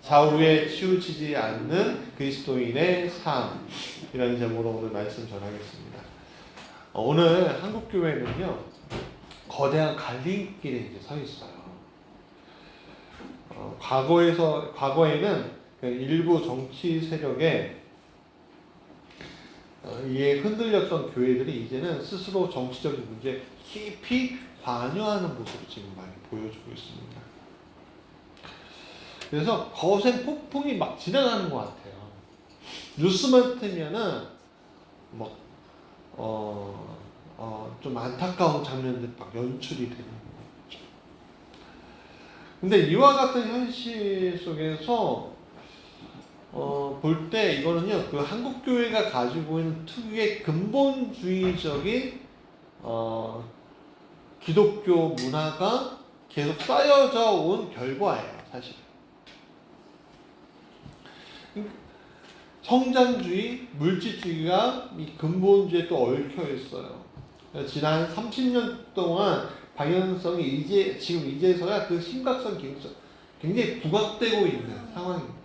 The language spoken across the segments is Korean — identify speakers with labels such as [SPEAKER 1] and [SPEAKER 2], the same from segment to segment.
[SPEAKER 1] 좌우에 치우치지 않는 그리스도인의 삶, 이라는 제목으로 오늘 말씀 전하겠습니다. 오늘 한국교회는요, 거대한 갈림길에 이제 서 있어요. 과거에는 일부 정치 세력에 이에 흔들렸던 교회들이 이제는 스스로 정치적인 문제에 깊이 관여하는 모습을 지금 많이 보여주고 있습니다. 그래서 거센 폭풍이 막 지나가는 것 같아요. 뉴스만 틀면은 좀 안타까운 장면들 막 연출이 되는 거죠. 근데 이와 같은 현실 속에서 볼 때 이거는요, 그 한국 교회가 가지고 있는 특유의 근본주의적인 기독교 문화가 계속 쌓여져 온 결과예요, 사실. 성장주의, 물질주의가 이 근본주의에 또 얽혀 있어요. 지난 30년 동안 방향성이 지금 이제서야 그 심각성, 굉장히 부각되고 있는 상황입니다.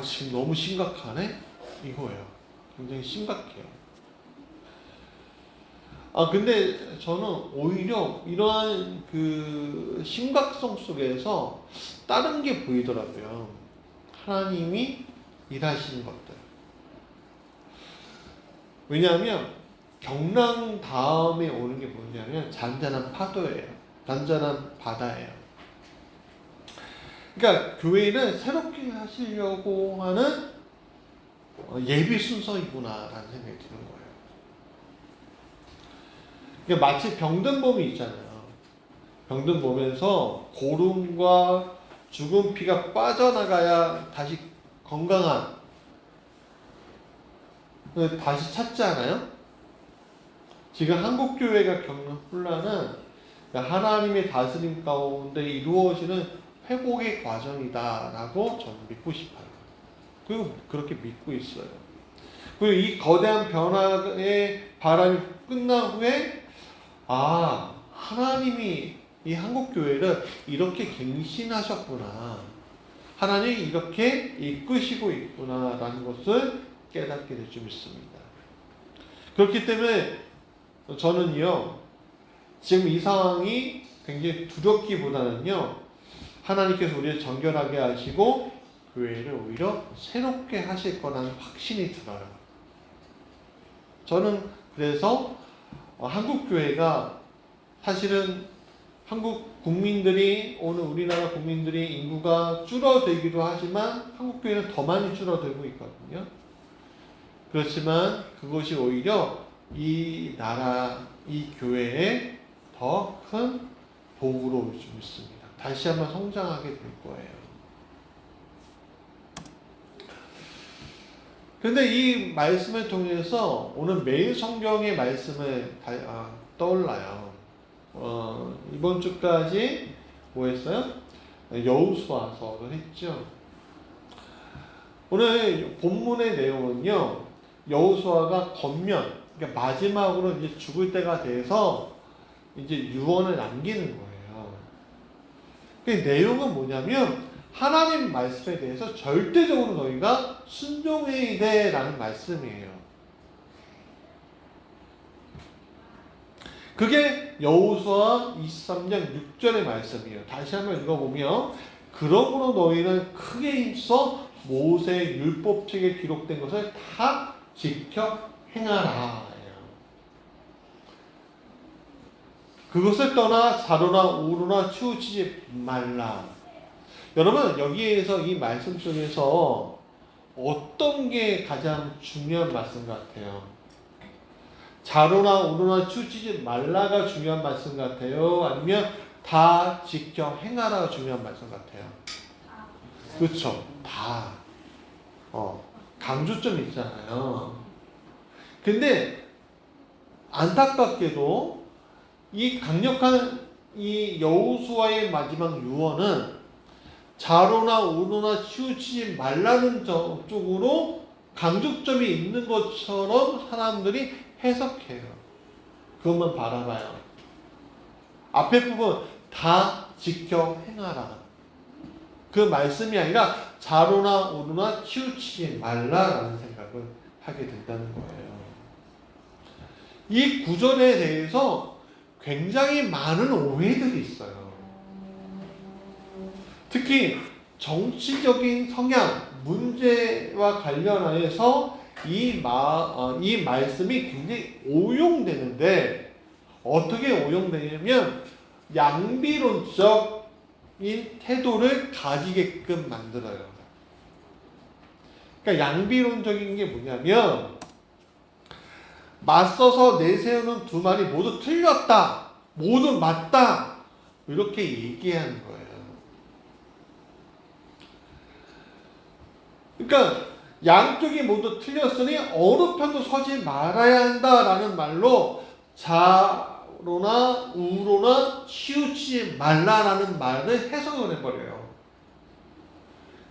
[SPEAKER 1] 지금 너무 심각하네? 이거예요. 굉장히 심각해요. 근데 저는 오히려 이러한 그 심각성 속에서 다른 게 보이더라고요. 하나님이 일하시는 것들. 왜냐하면 경랑 다음에 오는 게 뭐냐면 잔잔한 파도예요. 잔잔한 바다예요. 그러니까 교회는 새롭게 하시려고 하는 예비 순서이구나라는 생각이 드는 거예요. 그러니까 마치 병든 몸이 있잖아요. 병든 몸에서 고름과 죽은 피가 빠져나가야 다시 건강한, 다시 찾지 않아요? 지금 한국교회가 겪는 혼란은 하나님의 다스림 가운데 이루어지는 회복의 과정이다라고 저는 믿고 싶어요. 그리고 그렇게 믿고 있어요. 그리고 이 거대한 변화의 바람이 끝난 후에 하나님이 이 한국교회를 이렇게 갱신하셨구나, 하나님이 이렇게 이끄시고 있구나라는 것을 깨닫게 될 줄 믿습니다. 그렇기 때문에 저는요, 지금 이 상황이 굉장히 두렵기보다는요, 하나님께서 우리를 정결하게 하시고 교회를 오히려 새롭게 하실 거라는 확신이 들어요. 저는 그래서 한국교회가 사실은 한국 국민들이, 오늘 우리나라 국민들이 인구가 줄어들기도 하지만 한국교회는 더 많이 줄어들고 있거든요. 그렇지만 그것이 오히려 이 나라, 이 교회에 더 큰 복으로 올 줄 믿습니다. 다시 한번 성장하게 될 거예요. 그런데 이 말씀을 통해서 오늘 매일 성경의 말씀을 떠올라요. 이번 주까지 뭐 했어요? 여호수아서를 했죠. 오늘 본문의 내용은요, 여호수아가 권면, 그러니까 마지막으로 이제 죽을 때가 돼서 이제 유언을 남기는 거예요. 그 내용은 뭐냐면 하나님 말씀에 대해서 절대적으로 너희가 순종해야 돼라는 말씀이에요. 그게 여호수아 23장 6절의 말씀이에요. 다시 한번 읽어보면, 그러므로 너희는 크게 힘써 모세의 율법책에 기록된 것을 다 지켜 행하라. 그것을 떠나 좌로나 우로나 치우치지 말라. 여러분, 여기에서 이 말씀 속에서 어떤 게 가장 중요한 말씀 같아요? 좌로나 우로나 치우치지 말라가 중요한 말씀 같아요? 아니면 다 지켜 행하라가 중요한 말씀 같아요? 그렇죠. 다. 강조점이 있잖아요. 근데 안타깝게도 이 강력한 이 여호수아의 마지막 유언은 좌로나 우로나 치우치지 말라는 쪽으로 강조점이 있는 것처럼 사람들이 해석해요. 그것만 바라봐요. 앞에 부분 다 지켜 행하라. 그 말씀이 아니라 좌로나 우로나 치우치지 말라라는 생각을 하게 된다는 거예요. 이 구절에 대해서 굉장히 많은 오해들이 있어요. 특히 정치적인 성향, 문제와 관련하여서 이 말씀이 굉장히 오용되는데, 어떻게 오용되냐면 양비론적인 태도를 가지게끔 만들어요. 그러니까 양비론적인 게 뭐냐면, 맞서서 내세우는 두 말이 모두 틀렸다, 모두 맞다, 이렇게 얘기하는 거예요. 그러니까 양쪽이 모두 틀렸으니 어느 편도 서지 말아야 한다라는 말로 좌로나 우로나 치우치지 말라라는 말을 해석을 해버려요.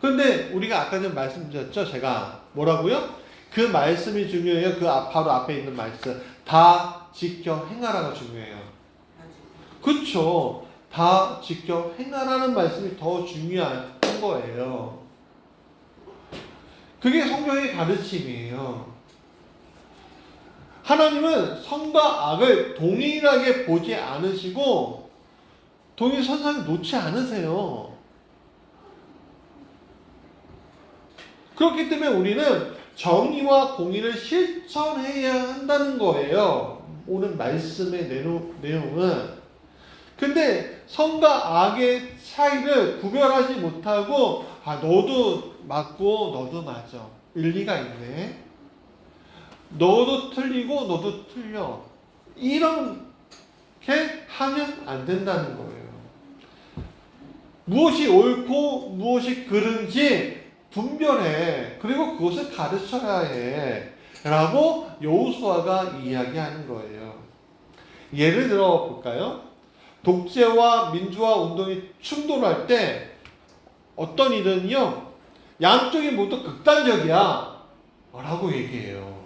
[SPEAKER 1] 그런데 우리가 아까 전에 말씀드렸죠, 제가 뭐라고요? 그 말씀이 중요해요. 바로 앞에 있는 말씀, 다 지켜 행하라가 중요해요. 그렇죠. 다 지켜 행하라는 말씀이 더 중요한 거예요. 그게 성경의 가르침이에요. 하나님은 선과 악을 동일하게 보지 않으시고 동일 선상에 놓지 않으세요. 그렇기 때문에 우리는 정의와 공의를 실천해야 한다는 거예요. 오늘 말씀의 내용은. 근데 선과 악의 차이를 구별하지 못하고 너도 맞고 너도 맞아, 일리가 있네, 너도 틀리고 너도 틀려, 이렇게 하면 안 된다는 거예요. 무엇이 옳고 무엇이 그른지 분별해. 그리고 그것을 가르쳐야 해 라고 여호수아가 이야기하는 거예요. 예를 들어 볼까요? 독재와 민주화 운동이 충돌할 때 어떤 이들은요, 양쪽이 모두 극단적이야 라고 얘기해요.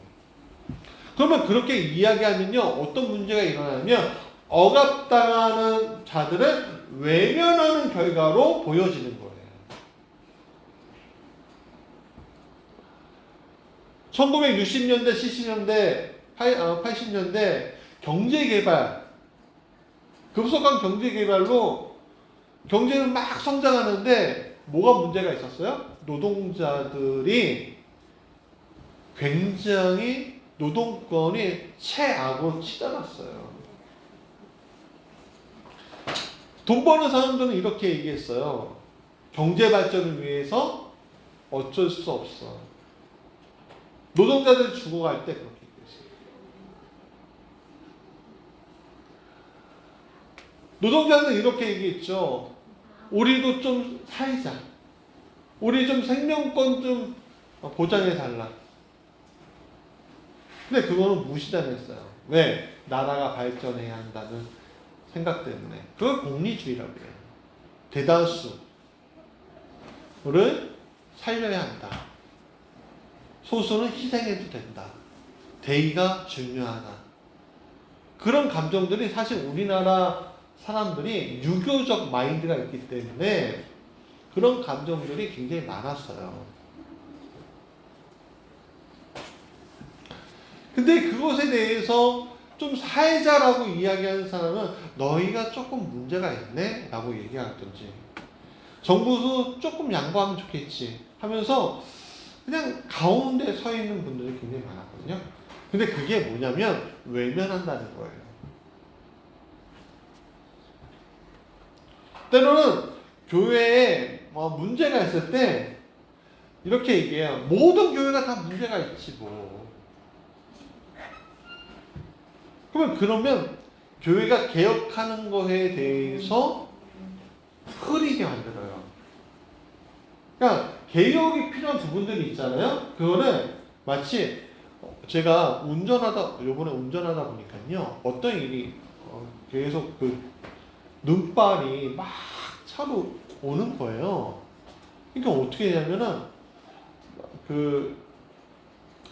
[SPEAKER 1] 그러면 그렇게 이야기하면요, 어떤 문제가 일어나냐면 억압당하는 자들을 외면하는 결과로 보여지는 거예요. 1960년대, 70년대, 80년대 경제개발, 급속한 경제개발로 경제는 막 성장하는데 뭐가 문제가 있었어요? 노동자들이 굉장히 노동권이 최악으로 치달았어요. 돈 버는 사람들은 이렇게 얘기했어요. 경제 발전을 위해서 어쩔 수 없어. 노동자들이 죽어갈 때 그렇게 얘기했어요. 노동자는 이렇게 얘기했죠. 우리도 좀 살자. 우리 좀 생명권 좀 보장해달라. 근데 그거는 무시당했어요. 왜? 나라가 발전해야 한다는 생각 때문에. 그걸 공리주의라고 해요. 대다수를 살려야 한다. 소수는 희생해도 된다. 대의가 중요하다. 그런 감정들이 사실 우리나라 사람들이 유교적 마인드가 있기 때문에 그런 감정들이 굉장히 많았어요. 근데 그것에 대해서 좀 살자라고 이야기하는 사람은 너희가 조금 문제가 있네 라고 얘기하든지, 정부도 조금 양보하면 좋겠지 하면서 그냥 가운데 서 있는 분들이 굉장히 많았거든요. 근데 그게 뭐냐면 외면한다는 거예요. 때로는 교회에 문제가 있을 때 이렇게 얘기해요. 모든 교회가 다 문제가 있지 뭐. 그러면 교회가 개혁하는 것에 대해서 흐리게 만들어요. 그러니까 개혁이 필요한 부분들이 있잖아요. 그거는 마치 제가 요번에 운전하다 보니까요, 어떤 일이 계속 눈발이 막 차로 오는 거예요. 그러니까 어떻게 하냐면은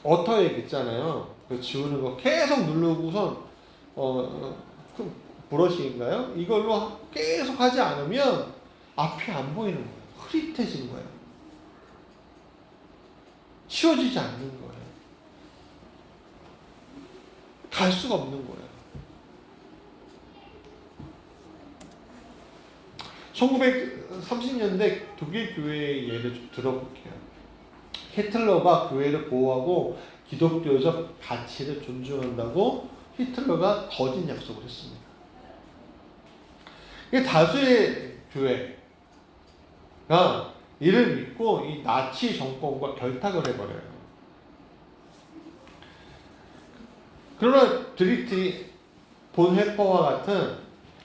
[SPEAKER 1] 어터액 있잖아요. 지우는 거 계속 누르고선 브러쉬인가요? 이걸로 계속 하지 않으면 앞이 안 보이는 거예요. 흐릿해지는 거예요. 치워지지 않는 거예요. 갈 수가 없는 거예요. 1930년대 독일 교회의 예를 좀 들어볼게요. 히틀러가 교회를 보호하고 기독교적 가치를 존중한다고 히틀러가 거짓 약속을 했습니다. 다수의 교회가 이를 믿고 이 나치 정권과 결탁을 해버려요. 그러나 드리트리 본헤퍼와 같은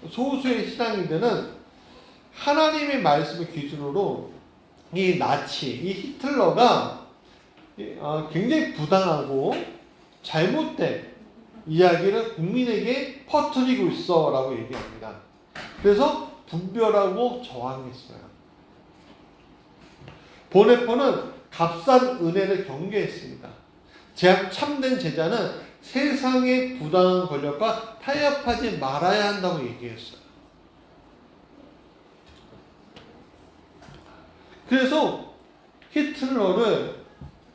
[SPEAKER 1] 소수의 신앙인들은 하나님의 말씀을 기준으로 이 나치, 이 히틀러가 굉장히 부당하고 잘못된 이야기를 국민에게 퍼뜨리고 있어 라고 얘기합니다. 그래서 분별하고 저항했어요. 본헤퍼는 값싼 은혜를 경계했습니다. 참된 제자는 세상의 부당한 권력과 타협하지 말아야 한다고 얘기했어요. 그래서 히틀러를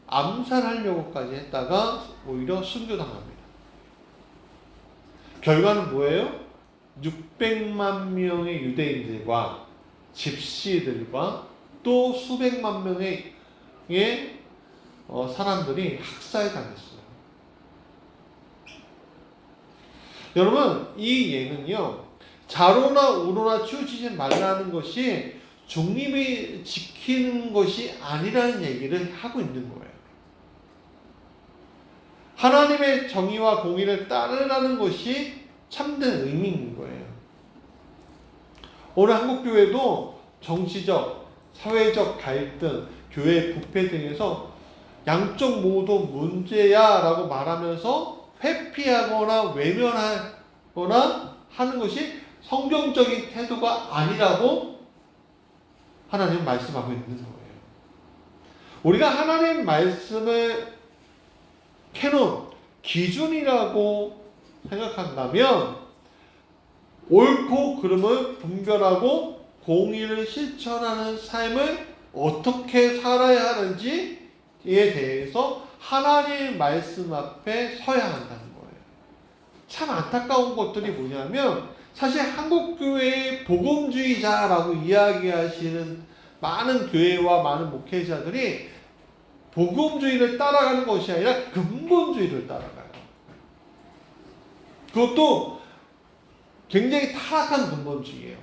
[SPEAKER 1] 암살하려고까지 했다가 오히려 순교당합니다. 결과는 뭐예요? 600만 명의 유대인들과 집시들과 또 수백만 명의 사람들이 학살당했어요. 여러분, 이 예는요, 자로나 우로나 치우치지 말라는 것이 중립을 지키는 것이 아니라는 얘기를 하고 있는 거예요. 하나님의 정의와 공의를 따르라는 것이 참된 의미인 거예요. 오늘 한국교회도 정치적, 사회적 갈등, 교회 부패 등에서 양쪽 모두 문제야 라고 말하면서 회피하거나 외면하거나 하는 것이 성경적인 태도가 아니라고 하나님은 말씀하고 있는 거예요. 우리가 하나님 말씀을 캐논, 기준이라고 생각한다면 옳고 그름을 분별하고 공의를 실천하는 삶을 어떻게 살아야 하는지에 대해서 하나님의 말씀 앞에 서야 한다는 거예요. 참 안타까운 것들이 뭐냐면 사실 한국교회의 복음주의자라고 이야기하시는 많은 교회와 많은 목회자들이 복음주의를 따라가는 것이 아니라 근본주의를 따라가요. 그것도 굉장히 타락한 근본주의예요.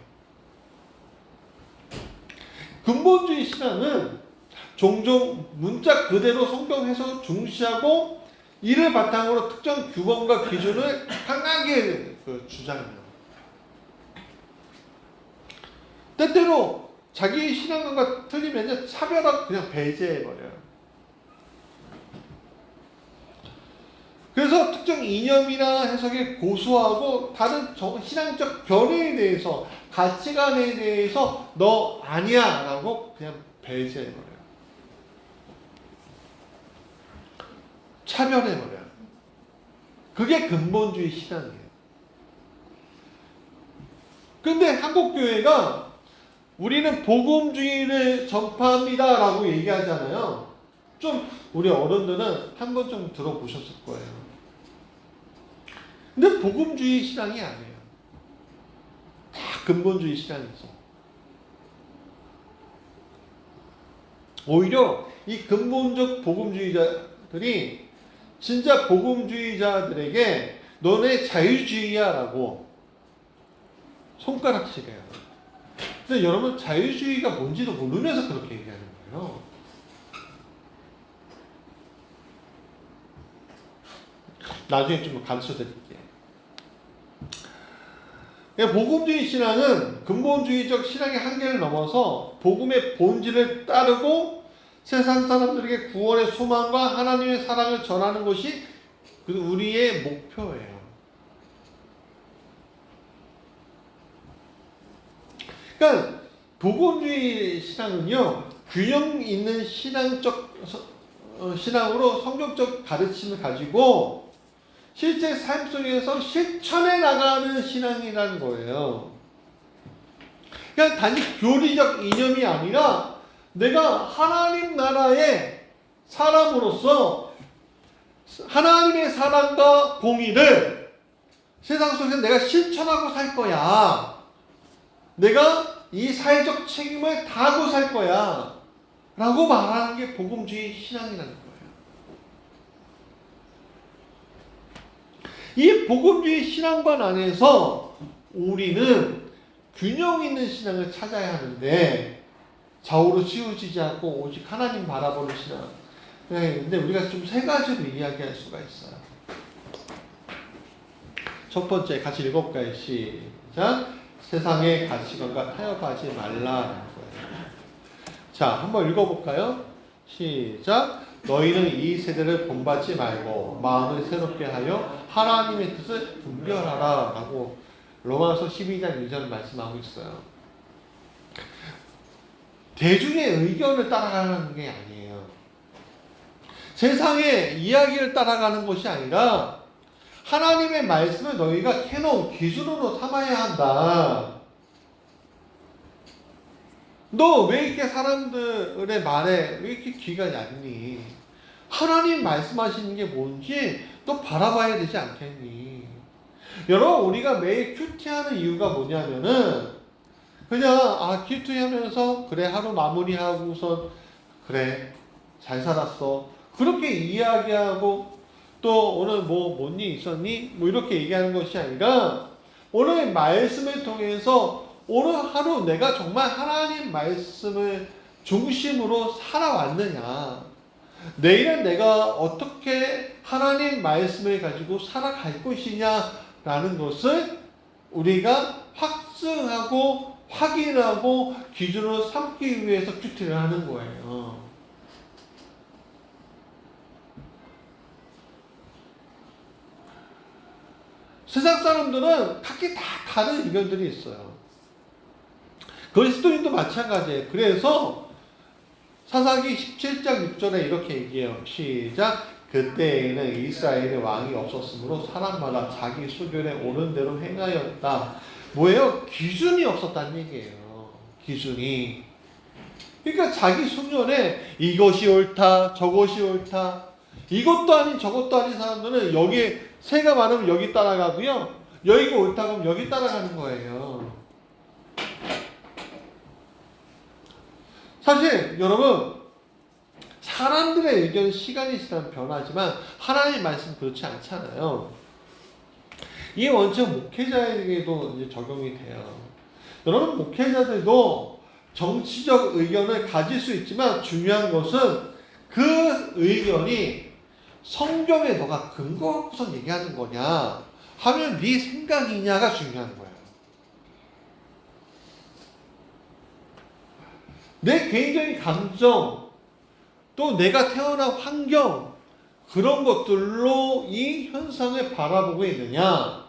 [SPEAKER 1] 근본주의 신앙은 종종 문자 그대로 성경 해석을 중시하고 이를 바탕으로 특정 규범과 기준을 강하게 주장해요. 때때로 자기 신앙관과 틀리면 차별하고 그냥 배제해버려요. 그래서 특정 이념이나 해석에 고수하고 다른 신앙적 견해에 대해서, 가치관에 대해서 너 아니야 라고 그냥 배제해버려요. 차별해버려요. 그게 근본주의 신앙이에요. 근데 한국교회가 우리는 복음주의를 전파합니다 라고 얘기하잖아요. 좀 우리 어른들은 한 번 좀 들어보셨을 거예요. 근데 복음주의 신앙이 아니에요. 다 근본주의 신앙이죠. 오히려 이 근본적 복음주의자들이 진짜 복음주의자들에게 너네 자유주의야 라고 손가락질해요. 근데 여러분 자유주의가 뭔지도 모르면서 그렇게 얘기하는 거예요. 나중에 좀 가르쳐 드릴게요. 복음주의 신앙은 근본주의적 신앙의 한계를 넘어서 복음의 본질을 따르고 세상 사람들에게 구원의 소망과 하나님의 사랑을 전하는 것이 우리의 목표예요. 그러니까 복음주의 신앙은요, 균형 있는 신앙으로 성경적 가르침을 가지고 실제 삶 속에서 실천해 나가는 신앙이라는 거예요. 그냥 단지 교리적 이념이 아니라 내가 하나님 나라의 사람으로서 하나님의 사랑과 공의를 세상 속에서 내가 실천하고 살 거야. 내가 이 사회적 책임을 다하고 살 거야. 라고 말하는 게 복음주의 신앙이라는 거예요. 이 복음주의 신앙관 안에서 우리는 균형 있는 신앙을 찾아야 하는데 좌우로 치우치지 않고 오직 하나님 바라보는 신앙. 근데 우리가 좀 세 가지로 이야기할 수가 있어요. 첫 번째 같이 읽어볼까요? 시작. 세상의 가치관과 타협하지 말라라는 거예요. 자, 한번 읽어볼까요? 시작. 너희는 이 세대를 본받지 말고 마음을 새롭게 하여 하나님의 뜻을 분별하라 라고 로마서 12장 2절 말씀하고 있어요. 대중의 의견을 따라가는 게 아니에요. 세상의 이야기를 따라가는 것이 아니라 하나님의 말씀을 너희가 캐논 기준으로 삼아야 한다. 너 왜 이렇게 사람들의 말에 왜 이렇게 귀가 얇니? 하나님 말씀하시는 게 뭔지 너 바라봐야 되지 않겠니? 여러분, 우리가 매일 큐티하는 이유가 뭐냐면은 그냥 큐티하면서 그래 하루 마무리하고선 그래 잘 살았어 그렇게 이야기하고 또 오늘 뭔 일 있었니? 이렇게 얘기하는 것이 아니라 오늘 말씀을 통해서 오늘 하루 내가 정말 하나님 말씀을 중심으로 살아왔느냐, 내일은 내가 어떻게 하나님 말씀을 가지고 살아갈 것이냐라는 것을 우리가 확증하고 확인하고 기준으로 삼기 위해서 큐티를 하는 거예요. 세상 사람들은 각기 다 다른 의견들이 있어요. 그리스도인도 마찬가지예요. 그래서 사사기 17장 6절에 이렇게 얘기해요. 시작. 그때에는 이스라엘의 왕이 없었으므로 사람마다 자기 수견에 오른 대로 행하였다. 뭐예요? 기준이 없었다는 얘기예요. 기준이. 그러니까 자기 수견에 이것이 옳다, 저것이 옳다, 이것도 아닌 저것도 아닌 사람들은 여기에 새가 많으면 여기 따라가고요. 여기가 옳다 그러면 여기 따라가는 거예요. 사실 여러분, 사람들의 의견 시간이 지나면 변하지만 하나님의 말씀 그렇지 않잖아요. 이 원칙은 목회자에게도 이제 적용이 돼요. 여러분, 목회자들도 정치적 의견을 가질 수 있지만 중요한 것은 그 의견이 성경에 너가 근거 갖고서 얘기하는 거냐 하면 네 생각이냐가 중요한 거예요. 내 개인적인 감정 또 내가 태어난 환경 그런 것들로 이 현상을 바라보고 있느냐,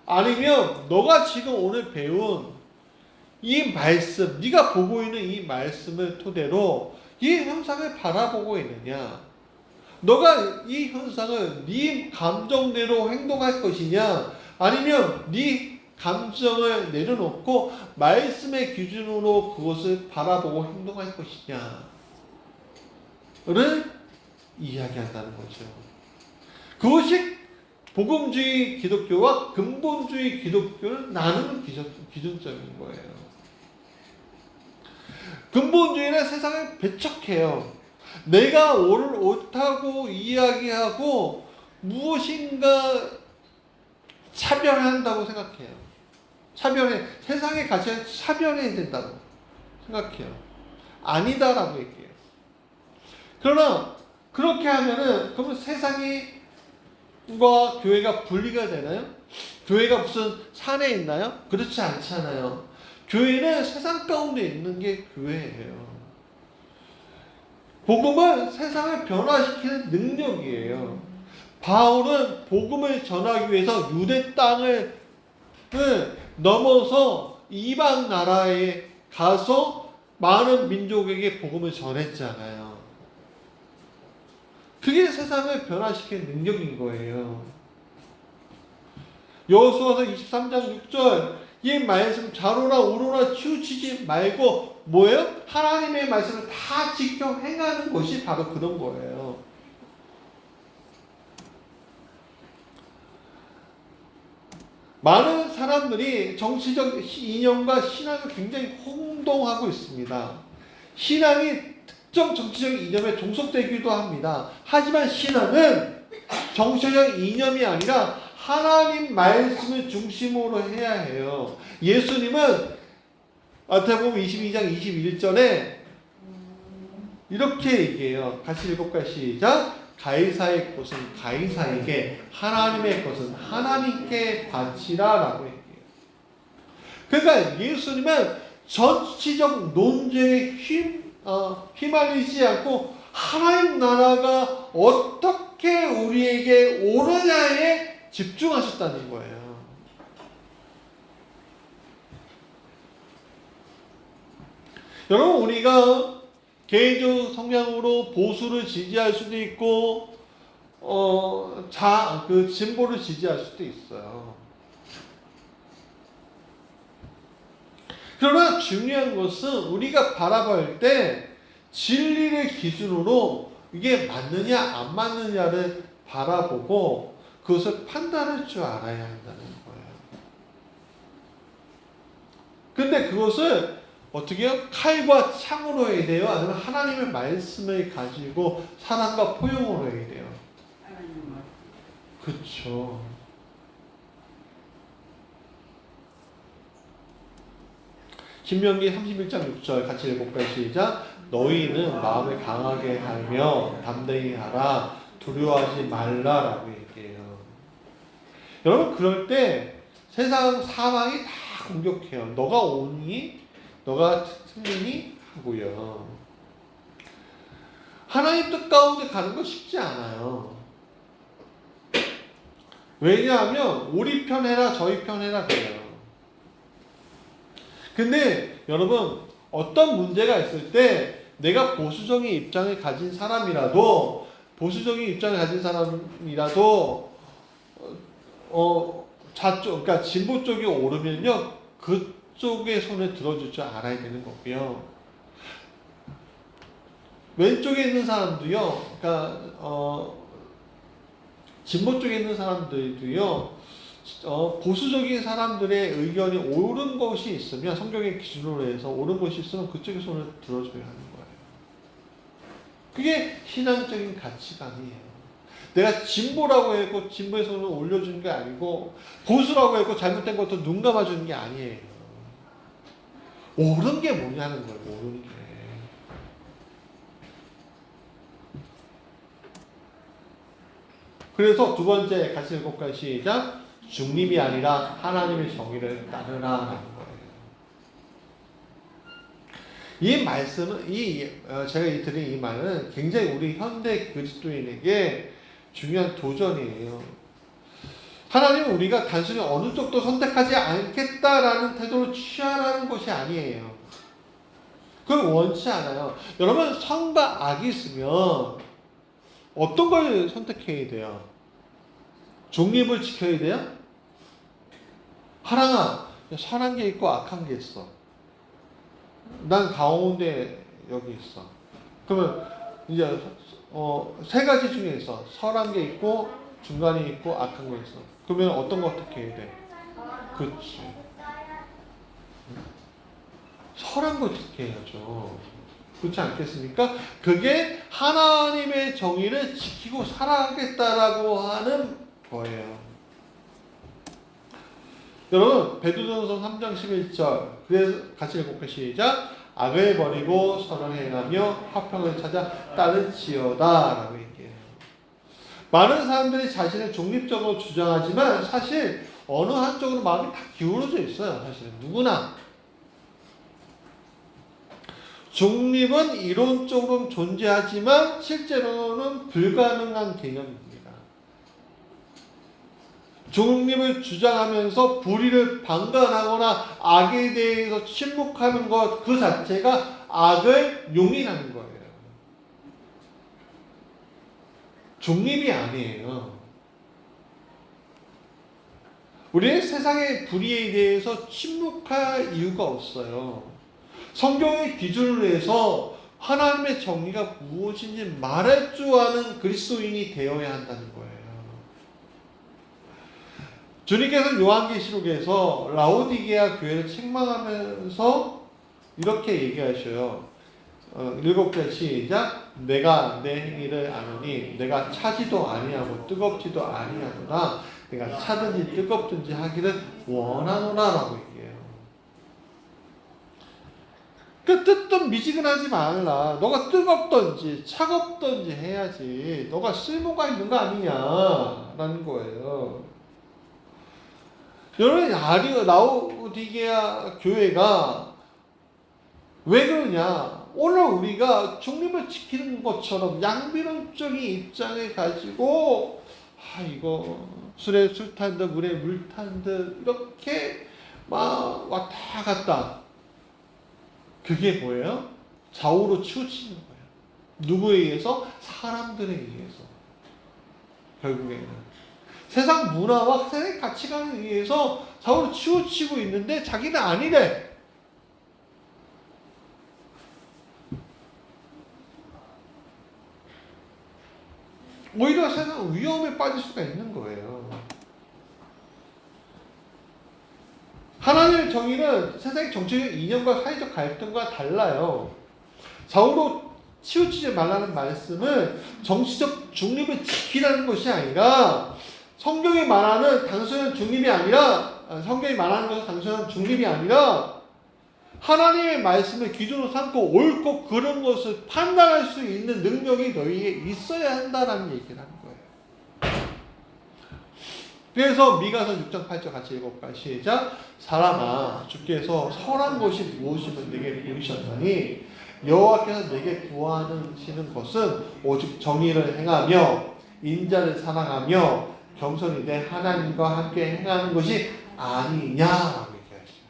[SPEAKER 1] 아니면 너가 지금 오늘 배운 이 말씀, 네가 보고 있는 이 말씀을 토대로 이 현상을 바라보고 있느냐, 너가 이 현상을 네 감정대로 행동할 것이냐, 아니면 네 감정을 내려놓고 말씀의 기준으로 그것을 바라보고 행동할 것이냐를 이야기한다는 거죠. 그것이 복음주의 기독교와 근본주의 기독교를 나누는 기준점인 거예요. 근본주의는 세상을 배척해요. 내가 옳다고 이야기하고 무엇인가 차별한다고 생각해요. 세상의 가치는 차별해야 된다고 생각해요. 아니다라고 얘기해요. 그러나 그렇게 하면은 그러면 세상과 교회가 분리가 되나요? 교회가 무슨 산에 있나요? 그렇지 않잖아요. 교회는 세상 가운데 있는 게 교회예요. 복음은 세상을 변화시키는 능력이에요. 바울은 복음을 전하기 위해서 유대 땅을 넘어서 이방 나라에 가서 많은 민족에게 복음을 전했잖아요. 그게 세상을 변화시키는 능력인 거예요. 여호수아서 23장 6절 이 말씀 좌로나 우로나 치우치지 말고 뭐예요? 하나님의 말씀을 다 지켜 행하는 것이 바로 그런 거예요. 많은 사람들이 정치적 이념과 신앙을 굉장히 혼동하고 있습니다. 신앙이 특정 정치적 이념에 종속되기도 합니다. 하지만 신앙은 정치적 이념이 아니라 하나님 말씀을 중심으로 해야 해요. 예수님은 마태복음 22장 21절에 이렇게 얘기해요. 같이 읽어볼까요? 시작. 가이사의 것은 가이사에게, 하나님의 것은 하나님께 바치라 라고 얘기해요. 그러니까 예수님은 정치적 논쟁에 휘말리지 않고 하나님 나라가 어떻게 우리에게 오느냐에 집중하셨다는 거예요. 여러분, 우리가 개인적 성향으로 보수를 지지할 수도 있고, 진보를 지지할 수도 있어요. 그러나 중요한 것은 우리가 바라볼 때 진리를 기준으로 이게 맞느냐 안 맞느냐를 바라보고 그것을 판단할 줄 알아야 한다는 거예요. 근데 그것을 어떻게 해요? 칼과 창으로 해야 돼요? 아니면 하나님의 말씀을 가지고 사랑과 포용으로 해야 돼요? 그렇죠. 신명기 31장 6절 같이 읽어볼까요? 시작. 너희는 마음을 강하게 하며 담대히 하라. 두려워하지 말라라고 얘기해요. 여러분, 그럴 때 세상 사망이 다 공격해요. 너가 오니? 너가 틀리니? 하고요. 하나님 뜻 가운데 가는 거 쉽지 않아요. 왜냐하면 우리 편 해라 저희 편 해라 그래요. 근데 여러분, 어떤 문제가 있을 때 내가 보수적인 입장을 가진 사람이라도 그러니까 진보 쪽이 오르면요, 그쪽의 손을 들어줄 줄 알아야 되는 거고요. 왼쪽에 있는 사람도요, 그러니까 진보 쪽에 있는 사람들도요, 보수적인 사람들의 의견이 옳은 것이 있으면, 성경의 기준으로 해서 옳은 것이 있으면 그쪽의 손을 들어줘야 하는 거예요. 그게 신앙적인 가치관이에요. 내가 진보라고 해서 진보의 손을 올려주는 게 아니고, 보수라고 해서 잘못된 것도 눈 감아주는 게 아니에요. 옳은 게 뭐냐는 거예요. 옳은 게. 그래서 두 번째 같이 읽어볼까요? 시작. 중립이 아니라 하나님의 정의를 따르라는 거예요. 이 말씀은 제가 드린 이 말은 굉장히 우리 현대 그리스도인에게 중요한 도전이에요. 하나님은 우리가 단순히 어느 쪽도 선택하지 않겠다라는 태도를 취하라는 것이 아니에요. 그걸 원치 않아요. 여러분, 선과 악이 있으면 어떤 걸 선택해야 돼요? 중립을 지켜야 돼요? 하랑아, 선한 게 있고 악한 게 있어. 난 가운데 여기 있어. 그러면 이제 세 가지 중에 있어. 선한 게 있고 중간에 있고 악한 거 있어. 그러면 어떤 거 어떻게 해야 돼? 그렇지. 선한 거 지켜야죠. 그렇지 않겠습니까? 그게 하나님의 정의를 지키고 살아가겠다라고 하는 거예요. 여러분, 베드로전서 3장 11절, 그래서 같이 읽어볼까요? 시작. 악을 버리고 선을 행하며 화평을 찾아 따르지어다 라고 얘기해요. 많은 사람들이 자신을 중립적으로 주장하지만 사실 어느 한쪽으로 마음이 다 기울어져 있어요. 사실은 누구나. 중립은 이론적으로는 존재하지만 실제로는 불가능한 개념입니다. 중립을 주장하면서 불의를 방관하거나 악에 대해서 침묵하는 것 그 자체가 악을 용인하는 거예요. 중립이 아니에요. 우리는 세상의 불의에 대해서 침묵할 이유가 없어요. 성경의 기준으로 해서 하나님의 정의가 무엇인지 말할 줄 아는 그리스도인이 되어야 한다는 거예요. 주님께서 요한계시록에서 라오디게아 교회를 책망하면서 이렇게 얘기하셔요. 7절 시작. 내가 내 행위를 아노니 내가 차지도 아니하고 뜨겁지도 아니하노라. 내가 차든지 뜨겁든지 하기를 원하노라라고 얘기해요. 그 뜻도 미지근하지 말라. 너가 뜨겁든지 차갑든지 해야지. 너가 쓸모가 있는 거 아니냐라는 거예요. 여러분, 라오디게아 교회가 왜 그러냐? 오늘 우리가 중립을 지키는 것처럼 양비론적인 입장을 가지고 이거 술에 술 탄 듯 물에 물 탄 듯 이렇게 막 왔다 갔다. 그게 뭐예요? 좌우로 치우치는 거예요. 누구에 의해서? 사람들에 의해서. 결국에는 세상 문화와 세상 가치관에 의해서 좌우로 치우치고 있는데 자기는 아니래. 오히려 세상 위험에 빠질 수가 있는 거예요. 하나님의 정의는 세상의 정치적 이념과 사회적 갈등과 달라요. 좌우로 치우치지 말라는 말씀은 정치적 중립을 지키라는 것이 아니라 성경이 말하는 단순한 중립이 아니라 성경이 말하는 것은 단순한 중립이 아니라 하나님의 말씀을 기준으로 삼고 옳고 그른 것을 판단할 수 있는 능력이 너희에게 있어야 한다는 얘기를 하는 거예요. 그래서 미가서 6장 8절 같이 읽어볼까요? 시작. 사람아, 주께서 선한 것이 무엇이면 내게 보이셨나니 여호와께서 내게 구하시는 것은 오직 정의를 행하며 인자를 사랑하며 겸손히 내 하나님과 함께 행하는 것이 아니냐라고 얘기하시죠.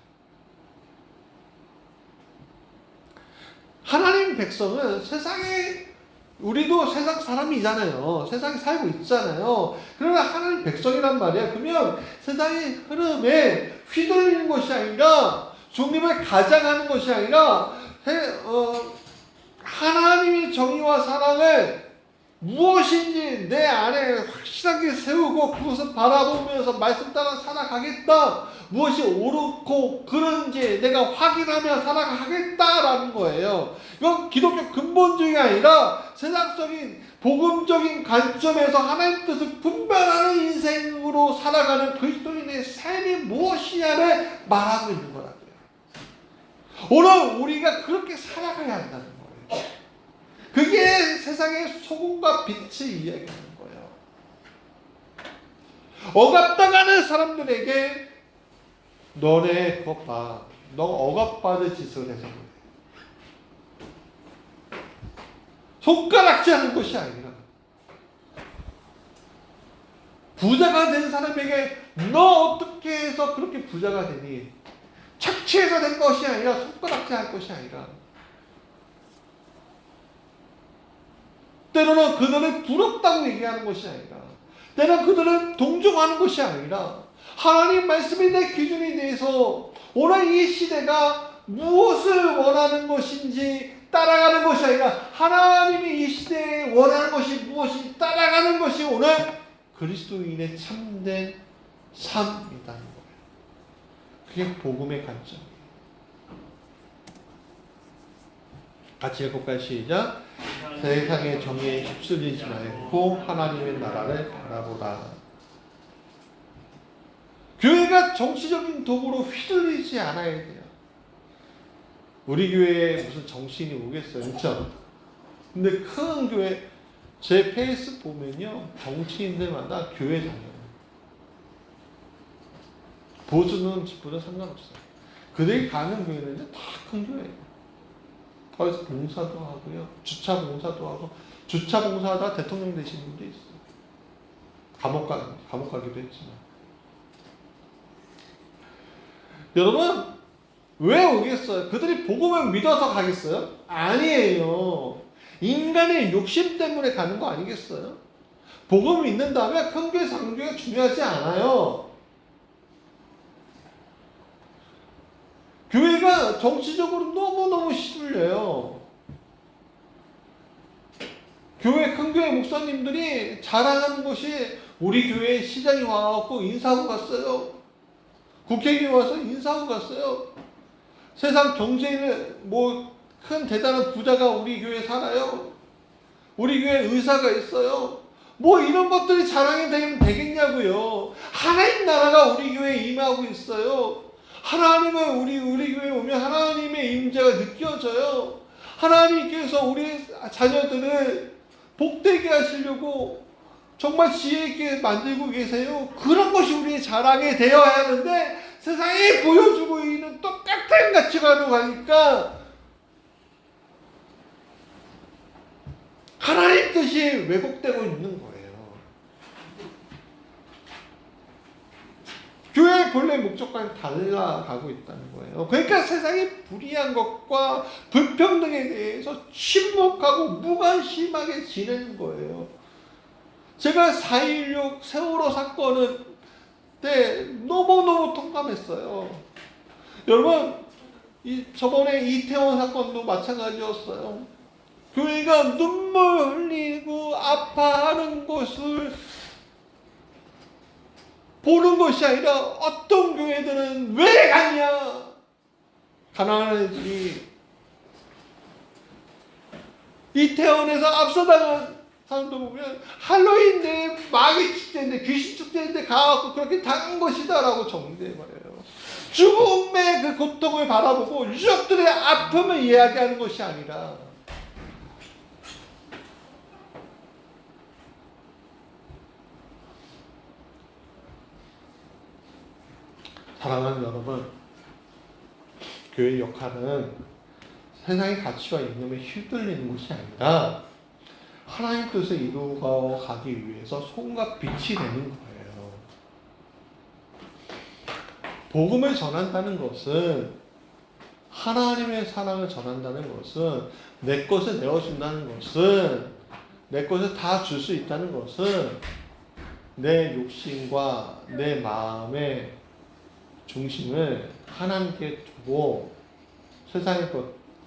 [SPEAKER 1] 하나님 백성은 세상에 우리도 세상 사람이잖아요. 세상에 살고 있잖아요. 그러나 하나님 백성이란 말이야. 그러면 세상의 흐름에 휘둘리는 것이 아니라 중립을 가장하는 것이 아니라 하나님의 정의와 사랑을 무엇인지 내 안에 확실하게 세우고 그것을 바라보면서 말씀 따라 살아가겠다. 무엇이 옳고 그른지 내가 확인하며 살아가겠다라는 거예요. 이건 기독교 근본주의가 아니라 세상적인 복음적인 관점에서 하나님 뜻을 분별하는 인생으로 살아가는 그리스도인의 삶이 무엇이냐를 말하고 있는 거라고요. 오늘 우리가 그렇게 살아가야 한다는 거예요. 그게 세상의 소금과 빛을 이야기하는 거예요. 억압당하는 사람들에게 너네 그것 봐. 너 억압받을 짓을 해서 그래. 손가락질 하는 것이 아니라 부자가 된 사람에게 너 어떻게 해서 그렇게 부자가 되니? 착취해서 된 것이 아니라 손가락질 할 것이 아니라 때로는 그들을 부럽다고 얘기하는 것이 아니라 때로는 그들을 동정하는 것이 아니라 하나님 말씀이 내 기준이 돼서 오늘 이 시대가 무엇을 원하는 것인지 따라가는 것이 아니라 하나님이 이 시대에 원하는 것이 무엇인지 따라가는 것이 오늘 그리스도인의 참된 삶이라는 거예요. 그게 복음의 관점이에요. 같이 읽어볼까요? 시작. 세상의 정의에 휩쓸리지 말고 하나님의 나라를 바라보라. 교회가 정치적인 도구로 휘둘리지 않아야 돼요. 우리 교회에 무슨 정치인이 오겠어요? 그렇죠? 근데 큰 교회 제 페이스 보면요 정치인들마다 교회 다녀요. 보수는 집보다 상관없어요. 그들이 가는 교회는 다 큰 교회예요. 거기서 봉사도 하고요. 주차 봉사도 하고 주차 봉사하다 대통령 되시는 분도 있어요. 감옥 가기도 했지만. 여러분 왜 오겠어요? 그들이 복음을 믿어서 가겠어요? 아니에요. 인간의 욕심 때문에 가는 거 아니겠어요? 복음을 믿는 다음에 큰 교회, 작은 교회가 중요하지 않아요. 교회가 정치적으로 너무너무 시들려요. 큰 교회 목사님들이 자랑하는 것이 우리 교회에 시장이 와갖고 인사하고 갔어요. 국회의원 와서 인사하고 갔어요. 세상 경제에 큰 대단한 부자가 우리 교회에 살아요. 우리 교회에 의사가 있어요. 이런 것들이 자랑이 되겠냐고요. 하나님 나라가 우리 교회에 임하고 있어요. 하나님은 우리 교회에 오면 하나님의 임재가 느껴져요. 하나님께서 우리 자녀들을 복되게 하시려고 정말 지혜 있게 만들고 계세요. 그런 것이 우리의 자랑이 되어야 하는데 세상에 보여주고 있는 똑같은 가치관으로 가니까 하나님 뜻이 왜곡되고 있는 거예요. 교회의 본래 목적과는 달라가고 있다는 거예요. 그러니까 세상의 불의한 것과 불평등에 대해서 침묵하고 무관심하게 지내는 거예요. 제가 4.16 세월호 사건은 때 너무너무 통감했어요. 여러분, 저번에 이태원 사건도 마찬가지였어요. 교회가 눈물 흘리고 아파하는 것을 보는 것이 아니라 어떤 교회들은 왜 갔냐? 가난한 애들이 이태원에서 압사당한 사람도 보면 할로윈인데 마귀 축제인데 귀신 축제인데 가갖고 그렇게 당한 것이다라고 정죄해버려요. 죽음의 그 고통을 바라보고 유족들의 아픔을 이야기하는 것이 아니라 사랑하는 여러분, 교회의 역할은 세상의 가치와 이념에 휘둘리는 것이 아니라 하나님 뜻을 이루어 가기 위해서 손과 빛이 되는 거예요. 복음을 전한다는 것은, 하나님의 사랑을 전한다는 것은, 내 것을 내어준다는 것은, 내 것을 다 줄 수 있다는 것은 내 욕심과 내 마음의 중심을 하나님께 두고 세상의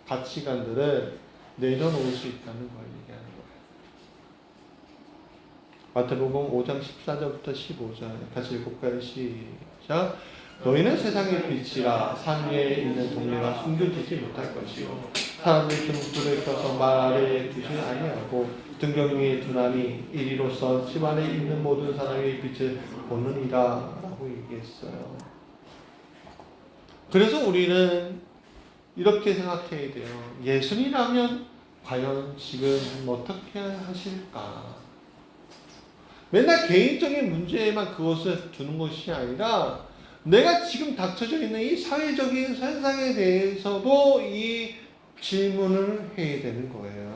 [SPEAKER 1] 가치관들을 내려놓을 수 있다는 걸 얘기하는 거예요. 마태복음 5장 14절부터 15절 같이 읽을까요? 시작. 너희는 세상의 빛이라. 산 위에 있는 동네가 숨겨지지 못할 것이요 사람들이 등불을 켜서 말 아래에 두지 아니하고 등경 위에 두나니 이리로써 집 안에 있는 모든 사람의 빛을 보느니라 라고 얘기했어요. 그래서 우리는 이렇게 생각해야 돼요. 예수님이라면 과연 지금 어떻게 하실까? 맨날 개인적인 문제에만 그것을 두는 것이 아니라 내가 지금 닥쳐져 있는 이 사회적인 현상에 대해서도 이 질문을 해야 되는 거예요.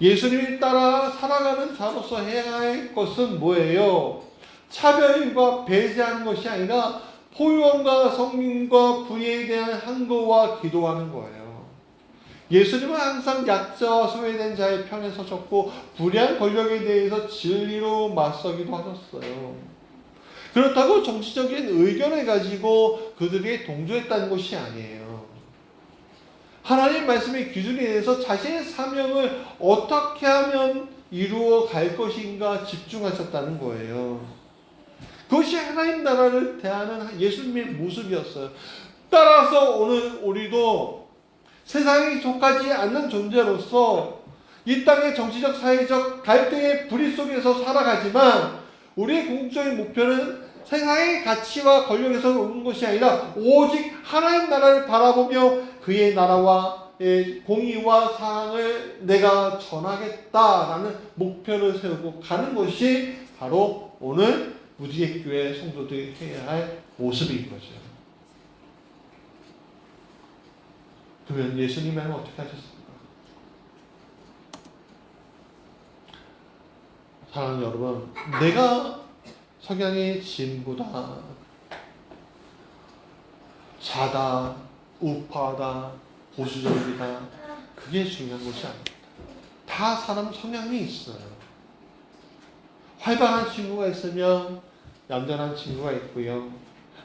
[SPEAKER 1] 예수님을 따라 살아가는 자로서 해야 할 것은 뭐예요? 차별과 배제하는 것이 아니라 포용과 성민과 부에 대한 항거와 기도하는 거예요. 예수님은 항상 약자와 소외된 자의 편에 서셨고 불의한 권력에 대해서 진리로 맞서기도 하셨어요. 그렇다고 정치적인 의견을 가지고 그들이 동조했다는 것이 아니에요. 하나님 말씀의 기준에 대해서 자신의 사명을 어떻게 하면 이루어 갈 것인가 집중하셨다는 거예요. 그것이 하나님 나라를 대하는 예수님의 모습이었어요. 따라서 오늘 우리도 세상에 속하지 않는 존재로서 이 땅의 정치적 사회적 갈등의 불의 속에서 살아가지만 우리의 궁극적인 목표는 세상의 가치와 권력에서 오는 것이 아니라 오직 하나님 나라를 바라보며 그의 나라와 공의와 사랑을 내가 전하겠다라는 목표를 세우고 가는 것이 바로 오늘 우리의 교회 성도들이 해야 할 모습인 거죠. 그러면 예수님은 어떻게 하셨습니까? 사랑하는 여러분, 내가 석양의 진보다, 자다, 우파다, 보수적이다, 그게 중요한 것이 아닙니다. 다 사람 성향이 있어요. 활발한 친구가 있으면 얌전한 친구가 있고요.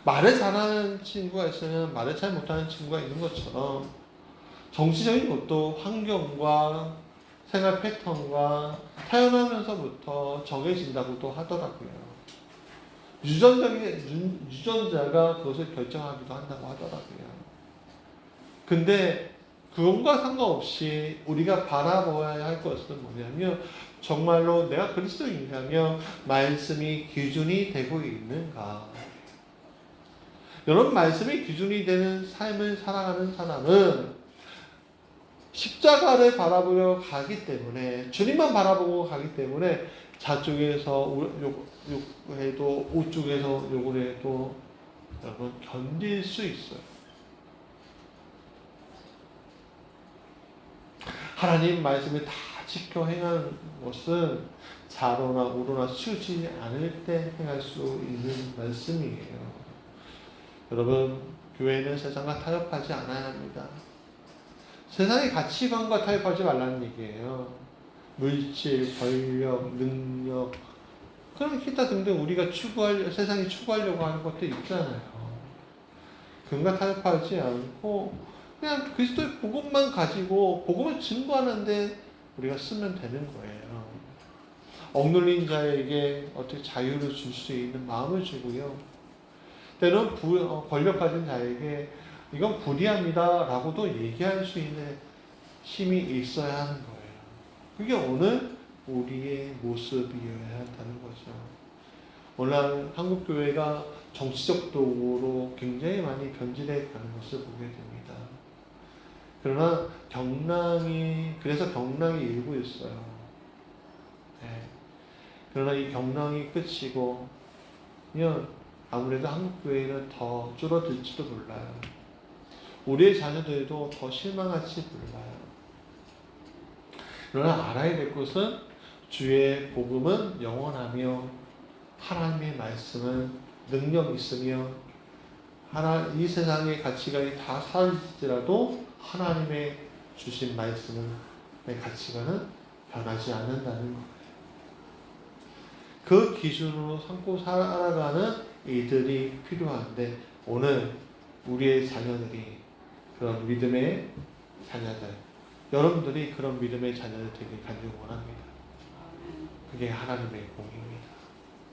[SPEAKER 1] 말을 잘하는 친구가 있으면 말을 잘 못하는 친구가 있는 것처럼 정치적인 것도 환경과 생활 패턴과 태어나면서부터 정해진다고도 하더라고요. 유전자가 그것을 결정하기도 한다고 하더라고요. 근데 그것과 상관없이 우리가 바라보아야 할 것은 뭐냐면 정말로 내가 그리스도인이라면 말씀이 기준이 되고 있는가. 여러분, 말씀이 기준이 되는 삶을 살아가는 사람은 십자가를 바라보며 가기 때문에, 주님만 바라보고 가기 때문에 좌쪽에서 해도 우쪽에서 욕을 해도 여러분 견딜 수 있어요. 하나님 말씀을 다 지켜 행하는 것은 좌로나 우로나 치우치지 않을 때 행할 수 있는 말씀이에요. 여러분, 교회는 세상과 타협하지 않아야 합니다. 세상의 가치관과 타협하지 말라는 얘기예요. 물질, 권력, 능력, 그런 기타 등등 우리가 세상이 추구하려고 하는 것도 있잖아요. 그것과 타협하지 않고 그냥 그리스도의 복음만 가지고 복음을 증거하는데 우리가 쓰면 되는 거예요. 억눌린 자에게 어떻게 자유를 줄 수 있는 마음을 주고요. 때론 권력 가진 자에게 이건 불의합니다 라고도 얘기할 수 있는 힘이 있어야 하는 거예요. 그게 오늘 우리의 모습이어야 한다는 거죠. 오늘 한국교회가 정치적 도구로 굉장히 많이 변질해 가는 것을 보게 됩니다. 그러나 그래서 경랑이 일고 있어요. 네. 그러나 이 경랑이 끝이고, 아무래도 한국교회는 더 줄어들지도 몰라요. 우리의 자녀들도 더 실망할지 몰라요. 그러나 알아야 될 것은 주의 복음은 영원하며 하나님의 말씀은 능력 있으며 이 세상의 가치관이 다 사라질지라도 하나님의 주신 말씀의 가치관은 변하지 않는다는 거예요. 그 기준으로 삼고 살아가는 이들이 필요한데 오늘 우리의 자녀들이 그런 믿음의 자녀들, 여러분들이 그런 믿음의 자녀들 되길 간절히 원합니다. 그게 하나님의 공입니다.